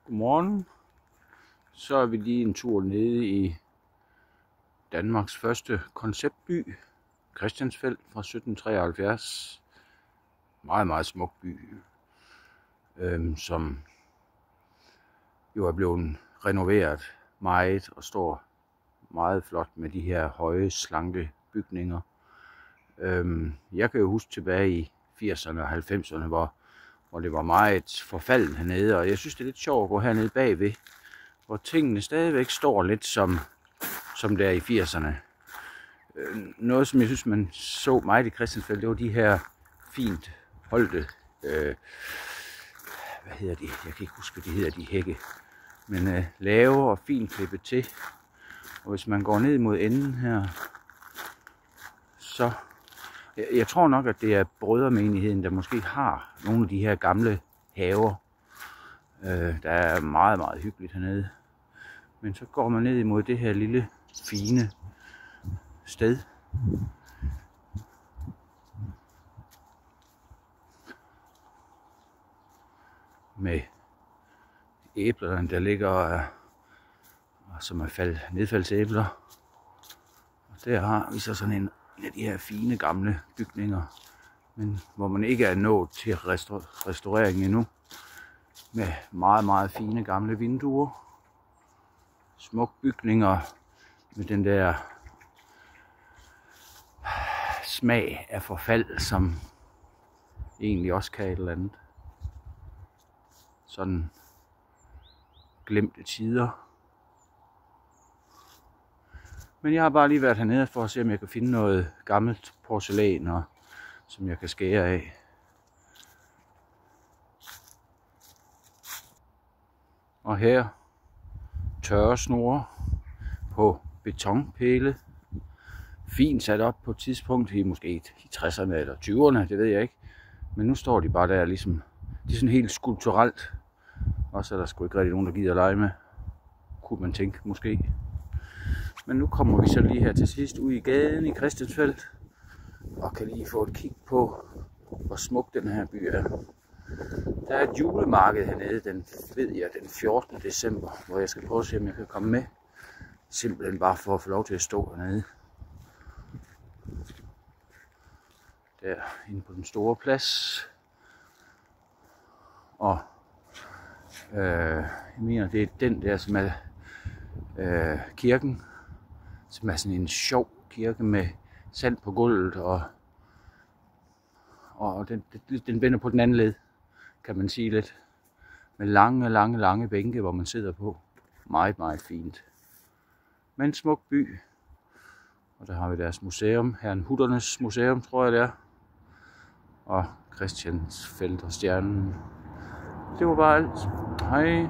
Godmorgen. Så er vi lige en tur nede i Danmarks første konceptby, Christiansfeld fra 1773. Meget, meget smuk by, som jo er blevet renoveret meget og står meget flot med de her høje, slanke bygninger. Jeg kan jo huske tilbage i 80'erne og 90'erne, hvor det var meget forfalden hernede, og jeg synes, det er lidt sjovt at gå hernede bagved, hvor tingene stadigvæk står lidt som der i 80'erne. Noget, som jeg synes, man så meget i Christiansfeld, det var de her fint holdte, hvad hedder de? Jeg kan ikke huske, hvad de hedder, de hække. Men lave og fint klippet til. Og hvis man går ned mod enden her, så jeg tror nok, at det er brødremenigheden, der måske har nogle af de her gamle haver. Der er meget, meget hyggeligt hernede. Men så går man ned imod det her lille, fine sted. Med æblerne, der ligger, som er nedfaldsæbler. Og der har vi så sådan en af de her fine gamle bygninger, men hvor man ikke er nået til restaureringen endnu. Med meget, meget fine gamle vinduer. Smuk bygninger med den der smag af forfald, som egentlig også kan et eller andet. Sådan glemte tider. Men jeg har bare lige været hernede for at se, om jeg kan finde noget gammelt porcelæn, som jeg kan skære af. Og her tørresnore på betonpæle. Fint sat op på et tidspunkt i måske i 60'erne eller 20'erne, det ved jeg ikke. Men nu står de bare der ligesom, de er sådan helt skulpturelt. Og så er der sgu ikke rigtig nogen, der gider at lege med. Kunne man tænke måske. Men nu kommer vi så lige her til sidst ud i gaden i Christiansfeld. Og kan lige få et kig på, hvor smuk den her by er. Der er et julemarked hernede, den 14. december, hvor jeg skal prøve at se, om jeg kan komme med. Simpelthen bare for at få lov til at stå hernede. Der inde på den store plads. Og jeg mener, det er den der, som er kirken. Som er sådan en sjov kirke med sand på gulvet. Og den vender på den anden led, kan man sige lidt. Med lange bænke, hvor man sidder på. Meget, meget fint. Men en smuk by. Og der har vi deres museum. Herrnhuternes museum, tror jeg det er. Og Christiansfeld og Stjernen. Det var bare alt. Hej.